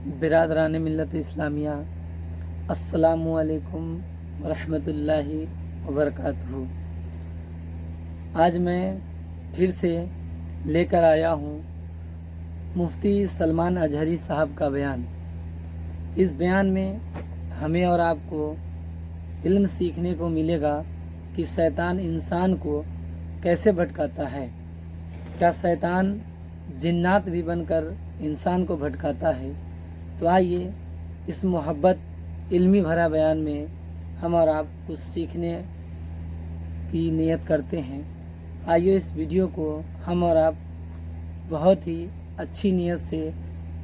برادران ملت اسلامیہ، السلام علیکم ورحمۃ اللہ وبرکاتہ۔ آج میں پھر سے لے کر آیا ہوں مفتی سلمان اجہری صاحب کا بیان۔ اس بیان میں ہمیں اور آپ کو علم سیکھنے کو ملے گا کہ شیطان انسان کو کیسے بھٹکاتا ہے۔ کیا شیطان جنات بھی بن کر انسان کو بھٹکاتا ہے؟ تو آئیے اس محبت علمی بھرا بیان میں ہم اور آپ کچھ سیکھنے کی نیت کرتے ہیں۔ آئیے اس ویڈیو کو ہم اور آپ بہت ہی اچھی نیت سے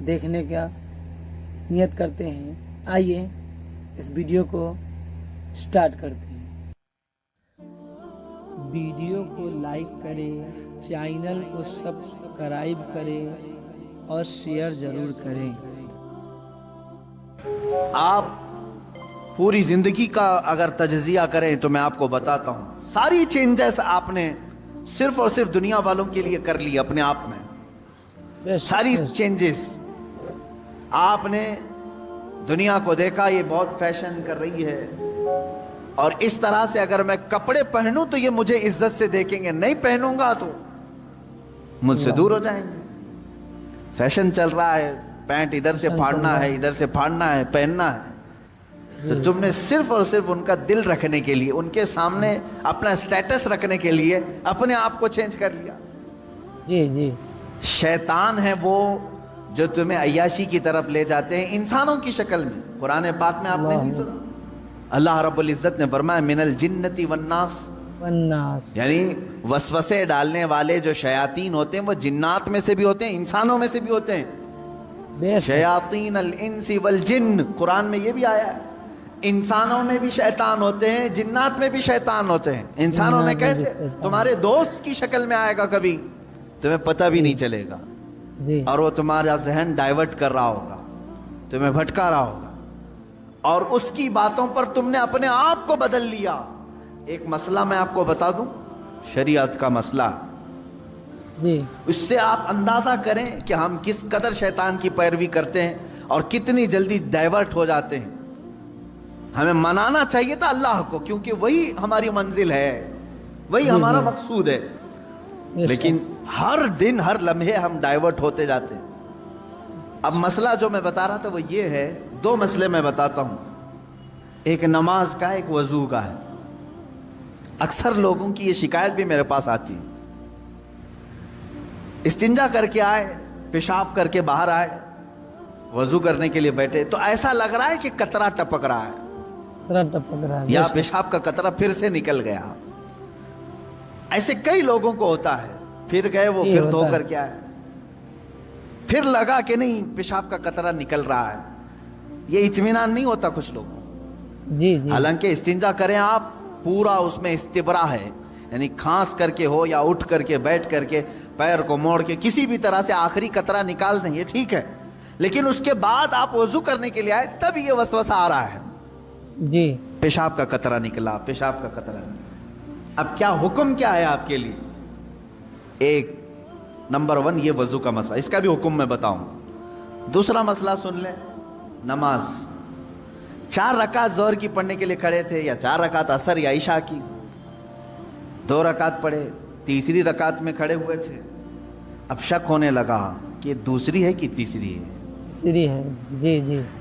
دیکھنے کا نیت کرتے ہیں۔ آئیے اس ویڈیو کو سٹارٹ کرتے ہیں۔ ویڈیو کو لائک کریں، چینل کو سبسکرائب کریں اور شیئر ضرور کریں۔ آپ پوری زندگی کا اگر تجزیہ کریں تو میں آپ کو بتاتا ہوں، ساری چینجز آپ نے صرف اور صرف دنیا والوں کے لیے کر لی اپنے آپ میں۔ ساری چینجز آپ نے دنیا کو دیکھا، یہ بہت فیشن کر رہی ہے اور اس طرح سے اگر میں کپڑے پہنوں تو یہ مجھے عزت سے دیکھیں گے، نہیں پہنوں گا تو مجھ سے دور ہو جائیں گے۔ فیشن چل رہا ہے، پینٹ ادھر سے پھاڑنا ہے، ادھر سے پھاڑنا ہے، پہننا ہے۔ تو تم نے صرف اور صرف ان کا دل رکھنے کے لیے، ان کے سامنے اپنا سٹیٹس رکھنے کے لیے اپنے آپ کو چینج کر لیا۔ جی شیطان ہے وہ جو تمہیں عیاشی کی طرف لے جاتے ہیں انسانوں کی شکل میں۔ قرآن پاک میں آپ نے نہیں سنا؟ اللہ رب العزت نے فرمایا من الجنتی والناس، یعنی وسوسے ڈالنے والے جو شیاطین ہوتے ہیں وہ جنات میں سے بھی ہوتے ہیں، انسانوں میں سے بھی ہوتے ہیں۔ شیاطین الانس والجن، قرآن میں یہ بھی آیا ہے، انسانوں میں بھی شیطان ہوتے ہیں، جنات میں بھی شیطان ہوتے ہیں۔ انسانوں میں کیسے؟ تمہارے دوست کی شکل میں آئے گا، کبھی تمہیں پتہ بھی نہیں چلے گا، اور وہ تمہارا ذہن ڈائیورٹ کر رہا ہوگا، تمہیں بھٹکا رہا ہوگا، اور اس کی باتوں پر تم نے اپنے آپ کو بدل لیا۔ ایک مسئلہ میں آپ کو بتا دوں، شریعت کا مسئلہ، اس سے آپ اندازہ کریں کہ ہم کس قدر شیطان کی پیروی کرتے ہیں اور کتنی جلدی ڈائیورٹ ہو جاتے ہیں۔ ہمیں منانا چاہیے تھا اللہ کو، کیونکہ وہی ہماری منزل ہے، وہی ہمارا مقصود ہے، لیکن ہر دن ہر لمحے ہم ڈائیورٹ ہوتے جاتے ہیں۔ اب مسئلہ جو میں بتا رہا تھا وہ یہ ہے، دو مسئلے میں بتاتا ہوں، ایک نماز کا، ایک وضو کا ہے۔ اکثر لوگوں کی یہ شکایت بھی میرے پاس آتی ہے، استنجا کر کے آئے، پیشاب کر کے باہر آئے، وضو کرنے کے لیے بیٹھے تو ایسا لگ رہا ہے کہ قطرہ ٹپک رہا ہے، یا پیشاب کا قطرہ پھر سے نکل گیا۔ ایسے کئی لوگوں کو ہوتا ہے، پھر گئے وہ، پھر دھو کر کے آئے، پھر لگا کہ نہیں پیشاب کا قطرہ نکل رہا ہے۔ یہ اطمینان نہیں ہوتا کچھ لوگوں، حالانکہ استنجا کریں آپ، پورا اس میں استبرا ہے، یعنی کھانس کر کے ہو یا اٹھ کر کے بیٹھ کر کے پیر کو موڑ کے کسی بھی طرح سے آخری قطرہ نکال دیں، یہ ٹھیک ہے، لیکن اس کے بعد آپ وضو کرنے کے لیے آئے تب یہ وسوسہ آ رہا ہے، پیشاب کا قطرہ نکلا، پیشاب کا قطرہ نکلا۔ اب کیا حکم کیا ہے آپ کے لیے؟ ایک نمبر 1 یہ وضو کا مسئلہ، اس کا بھی حکم میں بتاؤں۔ دوسرا مسئلہ سن لیں، نماز 4 رکعت ظہر کی پڑھنے کے لیے کھڑے تھے، یا 4 رکعت عصر یا عشاء کی، 2 رکعت پڑھے، تیسری رکعت میں کھڑے ہوئے تھے، اب شک ہونے لگا کہ دوسری ہے کہ تیسری ہے،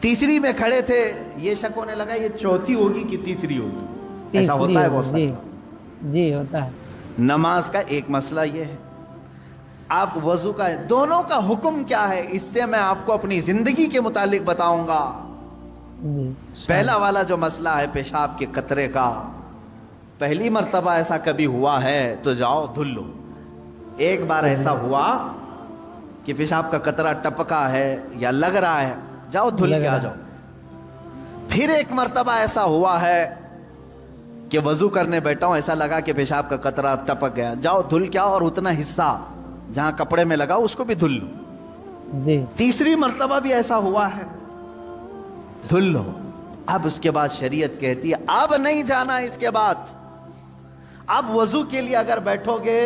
تیسری میں کھڑے تھے، یہ شک ہونے لگا یہ چوتھی ہوگی کہ تیسری ہوگی۔ ایسا ہوتا ہے بہت سارا، ہوتا ہے۔ نماز کا ایک مسئلہ یہ ہے، آپ وضو کا ہے، دونوں کا حکم کیا ہے اس سے میں آپ کو اپنی زندگی کے متعلق بتاؤں گا۔ پہلا والا جو مسئلہ ہے پیشاب کے قطرے کا، پہلی مرتبہ ایسا کبھی ہوا ہے تو جاؤ دھل لو۔ ایک بار ایسا ہوا کہ پیشاب کا قطرہ ٹپکا ہے یا لگ رہا ہے، جاؤ دھل کے آ جاؤ۔ پھر ایک مرتبہ ایسا ہوا ہے کہ وضو کرنے بیٹھا ہوں، ایسا لگا کہ پیشاب کا قطرہ ٹپک گیا، جاؤ دھل کے آؤ، اور اتنا حصہ جہاں کپڑے میں لگا اس کو بھی دھل لو۔ تیسری مرتبہ بھی ایسا ہوا ہے، دھل لو۔ اب اس کے بعد شریعت کہتی ہے اب نہیں جانا، اس کے بعد اب وضو کے لیے اگر بیٹھو گے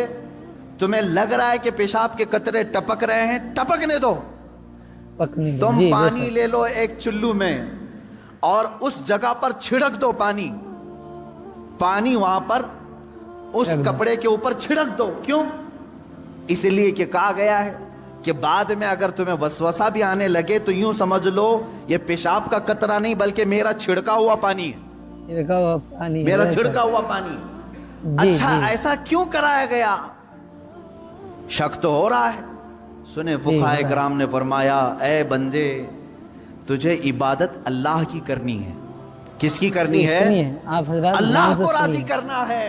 تمہیں لگ رہا ہے کہ پیشاب کے قطرے ٹپک رہے ہیں، ٹپکنے دو، پکنے دو تم جی، بے پانی شک۔ لے لو ایک چلو میں اور اس جگہ پر چھڑک دو پانی وہاں پر اس چھڑک دو۔ کپڑے کے اوپر چھڑک دو. کیوں؟ اس لیے کہ کہا گیا ہے کہ بعد میں اگر تمہیں وسوسہ بھی آنے لگے تو یوں سمجھ لو یہ پیشاب کا قطرہ نہیں بلکہ میرا چھڑکا ہوا پانی ہے، چھڑکا ہوا پانی، میرا بے شک۔ چھڑکا ہوا پانی. جی، اچھا جی۔ ایسا کیوں کرایا گیا؟ شک تو ہو رہا ہے. سنیں فقہاء کرام نے فرمایا اے بندے تجھے عبادت اللہ کی کرنی ہے. کس کی کرنی ہے؟ سنیے آپ حضرات، اللہ دھیان سے کو راضی سنیے۔ کرنا ہے.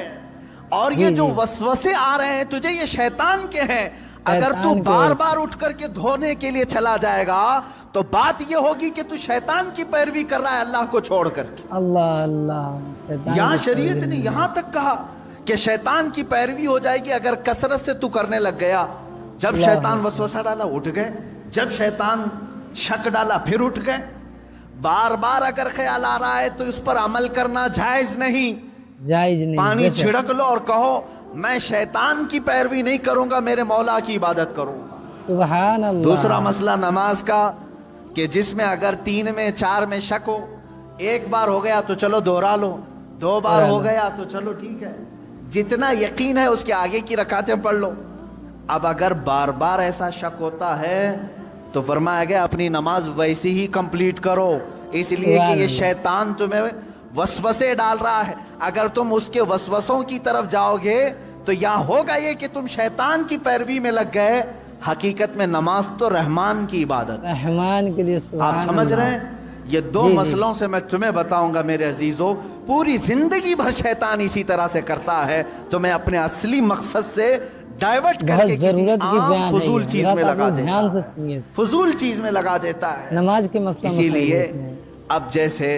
اور جی، یہ جو جی۔ وسوسے آ رہے ہیں تجھے یہ شیطان کے ہیں. اگر تو شیطان کے بار ہیں۔ بار اٹھ کر کے دھونے کے لیے چلا جائے گا تو بات یہ ہوگی کہ تو شیطان کی پیروی کر رہا ہے اللہ کو چھوڑ کر کے. اللہ اللہ، شیطان یہاں کی شریعت پیروی نے نہیں۔ یہاں تک کہا کہ شیطان کی پیروی ہو جائے گی اگر کثرت سے تو کرنے لگ گیا. جب اللہ شیطان وسوسہ ڈالا اٹھ گئے، جب شیطان شک ڈالا پھر اٹھ گئے. بار بار اگر خیال آ رہا ہے تو اس پر عمل کرنا جائز نہیں. جائز نہیں، پانی بے شک۔ چھڑک لو اور کہو میں شیطان کی پیروی نہیں کروں گا، میرے مولا کی عبادت کروں گا. سبحان اللہ۔ دوسرا مسئلہ نماز کا کہ جس میں اگر 3 میں 4 میں شک ہو، ایک بار ہو گیا تو چلو دوہرا لو، 2 بار ہو گیا تو چلو ٹھیک ہے، جتنا یقین ہے اس کے آگے کی رکعتیں پڑھ لو. اب اگر بار بار ایسا شک ہوتا ہے تو فرمایا گیا اپنی نماز ویسی ہی کمپلیٹ کرو، اس لیے کہ یہ شیطان تمہیں وسوسے ڈال رہا ہے. اگر تم اس کے وسوسوں کی طرف جاؤ گے تو یہاں ہوگا یہ کہ تم شیطان کی پیروی میں لگ گئے. حقیقت میں نماز تو رحمان کی عبادت، رحمان کے لیے. آپ سمجھ رہے ہیں؟ یہ 2 جی، مسئلوں سے میں تمہیں بتاؤں گا میرے عزیزو. پوری زندگی بھر شیطان اسی طرح سے کرتا ہے تو میں اپنے اصلی مقصد سے ڈائیورٹ کر بہت کے کسی ضرورت کی عام بیان ہے فضول یہ۔ چیز حضرات میں آپ لگا لوگ دیتا دھیان سے ہے، سنیے، فضول چیز میں لگا دیتا ہے. نماز کے مسئلہ اسی لیے اس میں۔ اب جیسے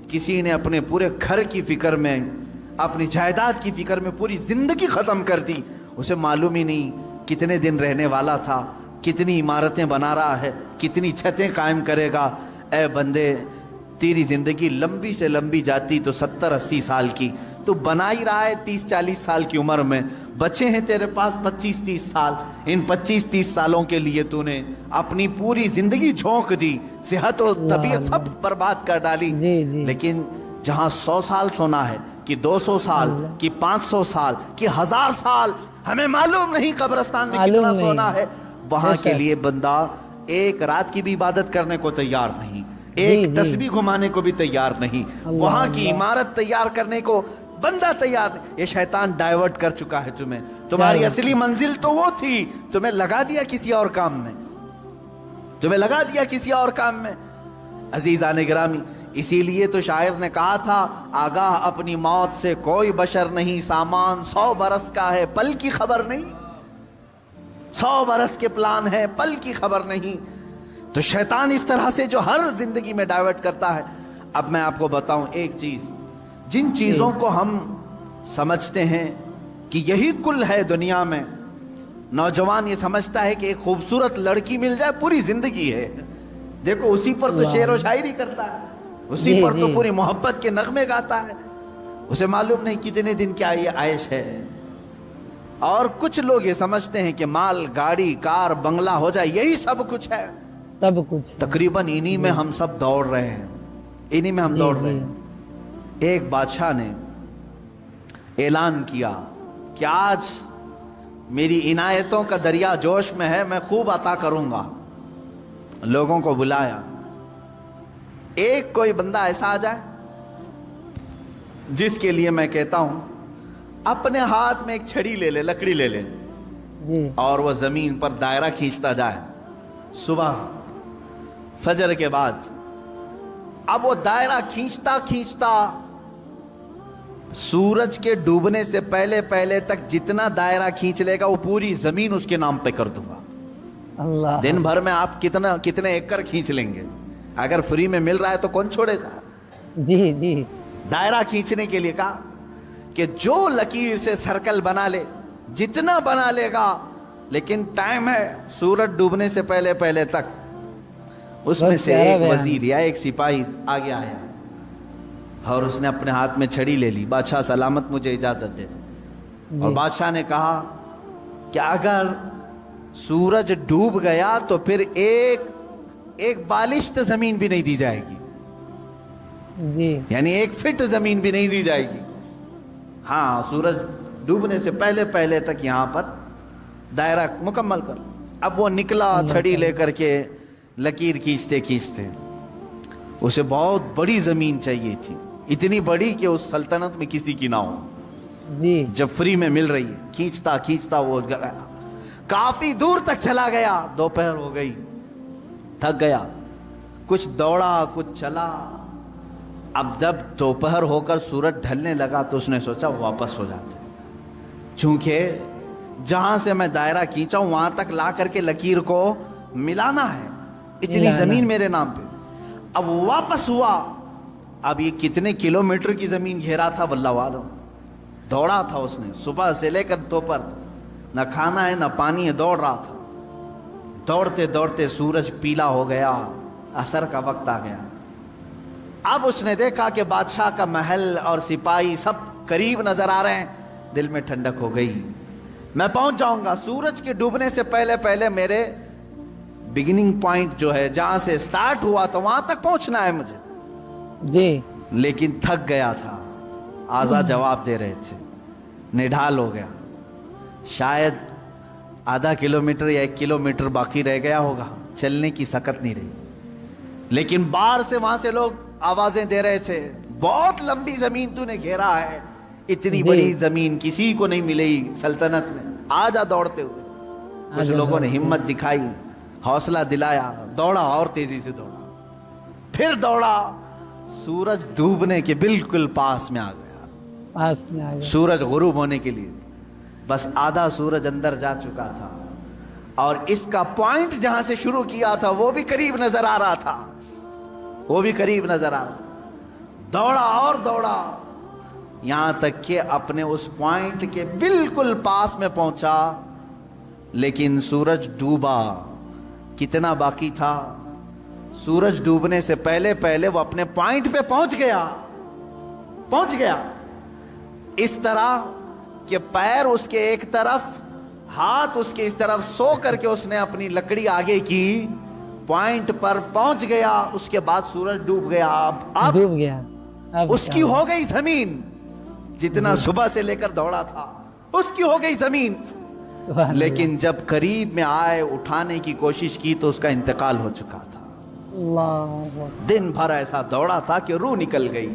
کسی نے اپنے پورے گھر کی فکر میں، اپنی جائیداد کی فکر میں پوری زندگی ختم کر دی، اسے معلوم ہی نہیں کتنے دن رہنے والا تھا، کتنی عمارتیں بنا رہا ہے، کتنی چھتیں قائم کرے گا. اے بندے تیری زندگی لمبی سے لمبی جاتی تو 70-80 سال کی، تو بنا ہی رہا ہے 30-40 سال کی عمر میں. بچے ہیں تیرے پاس 25-30 سال، ان 25-30 سالوں کے لیے تو نے اپنی پوری زندگی جھونک دی، صحت و طبیعت سب برباد کر ڈالی. جی جی، لیکن جہاں 100 سال سونا ہے کہ 200 سال کہ 500 سال کہ 1000 سال، ہمیں معلوم نہیں قبرستان میں کتنا سونا ہے، وہاں کے لیے بندہ ایک رات کی بھی عبادت کرنے کو تیار نہیں، ایک تسبیح گھمانے کو بھی تیار نہیں، وہاں کی عمارت تیار کرنے کو بندہ تیار نہیں. یہ شیطان ڈائیورٹ کر چکا ہے تمہیں. تمہاری اصلی منزل تو وہ تھی، تمہیں لگا دیا کسی اور کام میں، تمہیں لگا دیا کسی اور کام میں. عزیزان گرامی، اسی لیے تو شاعر نے کہا تھا آگاہ اپنی موت سے کوئی بشر نہیں، سامان 100 برس کا ہے پل کی خبر نہیں. 100 برس کے پلان ہے پل کی خبر نہیں. تو شیطان اس طرح سے جو ہر زندگی میں ڈائیورٹ کرتا ہے. اب میں آپ کو بتاؤں ایک چیز، جن چیزوں کو ہم سمجھتے ہیں کہ یہی کل ہے دنیا میں، نوجوان یہ سمجھتا ہے کہ ایک خوبصورت لڑکی مل جائے پوری زندگی ہے. دیکھو اسی پر تو شعر و شاعری کرتا ہے، اسی پر تو پوری محبت کے نغمے گاتا ہے. اسے معلوم نہیں کتنے دن کیا یہ عائش ہے. اور کچھ لوگ یہ سمجھتے ہیں کہ مال گاڑی کار بنگلہ ہو جائے یہی سب کچھ ہے. سب کچھ تقریباً انہی میں ہم سب دوڑ رہے ہیں، انہی میں ہم دوڑ رہے ہیں. ایک بادشاہ نے اعلان کیا کہ آج میری عنایتوں کا دریا جوش میں ہے، میں خوب عطا کروں گا. لوگوں کو بلایا، ایک کوئی بندہ ایسا آ جائے جس کے لیے میں کہتا ہوں اپنے ہاتھ میں ایک چھڑی لے لے، لکڑی لے لے، اور وہ زمین پر دائرہ کھینچتا جائے صبح فجر کے بعد. اب وہ دائرہ کھینچتا کھینچتا سورج کے ڈوبنے سے پہلے پہلے تک جتنا دائرہ کھینچ لے گا وہ پوری زمین اس کے نام پہ کر دوں گا. اللہ، دن بھر میں آپ کتنے ایکڑ کھینچ لیں گے؟ اگر فری میں مل رہا ہے تو کون چھوڑے گا؟ جی جی، دائرہ کھینچنے کے لیے کہا کہ جو لکیر سے سرکل بنا لے جتنا بنا لے گا، لیکن ٹائم ہے سورج ڈوبنے سے پہلے پہلے تک. اس میں سے ایک وزیر یا ایک سپاہی آگے آیا اور اس نے اپنے ہاتھ میں چھڑی لے لی. بادشاہ سلامت مجھے اجازت دے دے. اور بادشاہ نے کہا کہ اگر سورج ڈوب گیا تو پھر ایک ایک بالشت زمین بھی نہیں دی جائے گی، جی یعنی 1 فٹ زمین بھی نہیں دی جائے گی. ہاں سورج ڈوبنے سے پہلے پہلے تک یہاں پر دائرہ مکمل کر. اب وہ نکلا چھڑی لے کر کے لکیر کھینچتے کھینچتے. اسے بہت بڑی زمین چاہیے تھی، اتنی بڑی کہ اس سلطنت میں کسی کی نہ ہو. جی جب فری میں مل رہی ہے، کھینچتا کھینچتا وہ گیا، کافی دور تک چلا گیا. دوپہر ہو گئی، تھک گیا، کچھ دوڑا کچھ چلا. اب جب دوپہر ہو کر سورج ڈھلنے لگا تو اس نے سوچا واپس ہو جاتے، چونکہ جہاں سے میں دائرہ کھینچا ہوں وہاں تک لا کر کے لکیر کو ملانا ہے، اتنی زمین میرے نام پہ. اب واپس ہوا. اب یہ کتنے کلومیٹر کی زمین گھیرا تھا واللہ عالم. دوڑا تھا اس نے صبح سے لے کر دوپہر، نہ کھانا ہے نہ پانی ہے، دوڑ رہا تھا. دوڑتے دوڑتے سورج پیلا ہو گیا، عصر کا وقت آ گیا. اب اس نے دیکھا کہ بادشاہ کا محل اور سپاہی سب قریب نظر آ رہے ہیں. دل میں ٹھنڈک ہو گئی، میں پہنچ جاؤں گا. سورج کے ڈوبنے سے پہلے پہلے میرے بگننگ پوائنٹ جو ہے جہاں سے سٹارٹ ہوا تو وہاں تک پہنچنا ہے مجھے. جی لیکن تھک گیا تھا. آزا جواب دے رہے تھے، نڈھال ہو گیا. شاید آدھا کلومیٹر یا 1 کلومیٹر باقی رہ گیا ہوگا، چلنے کی سکت نہیں رہی. لیکن باہر سے وہاں سے لوگ آوازیں دے رہے تھے، بہت لمبی زمین تو نے گھیرا ہے، اتنی بڑی زمین کسی کو نہیں ملی سلطنت میں، آ جا دوڑتے ہوئے. کچھ لوگوں نے ہمت دکھائی، حوصلہ دلایا، دوڑا اور تیزی سے دوڑا. پھر دوڑا، سورج ڈوبنے کے بالکل پاس میں آ گیا. پاس میں آ گیا. سورج غروب ہونے کے لیے بس آدھا سورج اندر جا چکا تھا، اور اس کا پوائنٹ جہاں سے شروع کیا تھا وہ بھی قریب نظر آ رہا تھا، وہ بھی قریب نظر آ رہا تھا. دوڑا اور دوڑا یہاں تک کہ اپنے اس پوائنٹ کے بالکل پاس میں پہنچا. لیکن سورج ڈوبا. کتنا باقی تھا؟ سورج ڈوبنے سے پہلے پہلے وہ اپنے پوائنٹ پہ پہنچ گیا. اس طرح کہ پیر اس کے ایک طرف، ہاتھ اس کے اس طرف، سو کر کے اس نے اپنی لکڑی آگے کی، پوائنٹ پر پہنچ گیا. اس کے بعد سورج ڈوب گیا. اب ڈوب گیا. اس کی ہو گئی زمین، جتنا صبح سے لے کر دوڑا تھا اس کی ہو گئی زمین. لیکن جب قریب میں آئے، اٹھانے کی کوشش کی تو اس کا انتقال ہو چکا تھا. دن بھر ایسا دوڑا تھا کہ روح نکل گئی،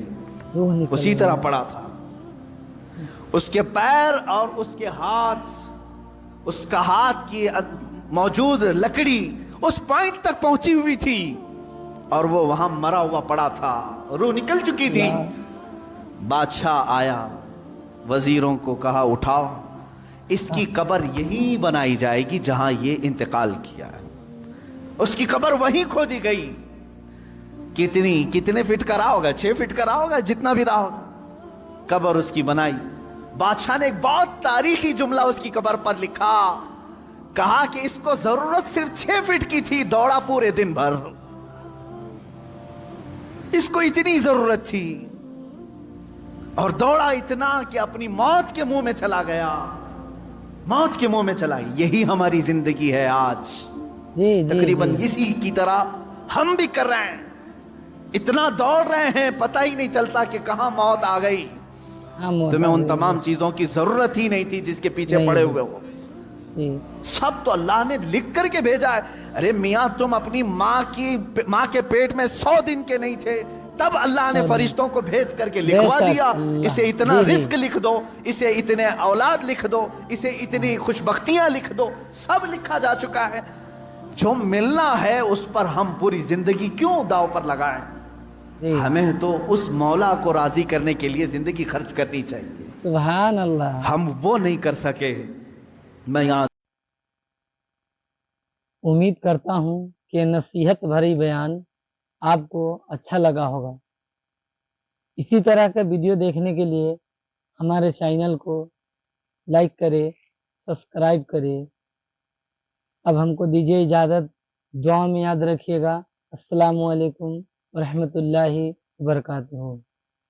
اسی طرح پڑا تھا. اس کے پیر اور اس کے ہاتھ، اس کا ہاتھ کی موجود لکڑی اس پوائنٹ تک پہنچی ہوئی تھی، اور وہ وہاں مرا ہوا پڑا تھا، روح نکل چکی تھی. بادشاہ آیا، وزیروں کو کہا اٹھاؤ، اس کی قبر یہی بنائی جائے گی جہاں یہ انتقال کیا ہے. اس کی قبر وہیں کھودی گئی. کتنے فٹ کا رہا ہوگا؟ 6 فٹ کا رہا ہوگا، جتنا بھی رہا ہوگا. قبر اس کی بنائی. بادشاہ نے ایک بہت تاریخی جملہ اس کی قبر پر لکھا، کہا کہ اس کو ضرورت صرف 6 فٹ کی تھی، دوڑا پورے دن بھر، اس کو اتنی ضرورت تھی، اور دوڑا اتنا کہ اپنی موت کے منہ میں چلا گیا. موت کے منہ میں چلا گیا. یہی ہماری زندگی ہے آج. تقریباً اسی کی طرح ہم بھی کر رہے ہیں. اتنا دوڑ رہے ہیں، پتہ ہی نہیں چلتا کہ کہاں موت آ گئی. تمہیں ان تمام چیزوں کی ضرورت ہی نہیں تھی جس کے پیچھے پڑے ہوئے ہو. سب تو اللہ نے لکھ کر کے بھیجا ہے. ارے میاں، تم اپنی ماں کے پیٹ میں 100 دن کے نہیں تھے، تب اللہ نے فرشتوں کو بھیج کر کے لکھوا دیا، اسے اتنا رزق لکھ دو، اسے اتنے اولاد لکھ دو، اسے اتنی خوشبختیاں لکھ دو. سب لکھا جا چکا ہے. جو ملنا ہے اس پر ہم پوری زندگی کیوں داؤ پر لگائیں؟ ہمیں تو اس مولا کو راضی کرنے کے لیے زندگی خرچ کرنی چاہیے. سبحان اللہ. ہم وہ نہیں کر سکے. میں یہاں امید کرتا ہوں کہ نصیحت بھری بیان آپ کو اچھا لگا ہوگا. اسی طرح کا ویڈیو دیکھنے کے لیے ہمارے چینل کو لائک کرے، سبسکرائب کرے. اب ہم کو دیجیے اجازت. دعا میں یاد رکھیے گا. السلام علیکم ورحمۃ اللہ وبرکاتہ.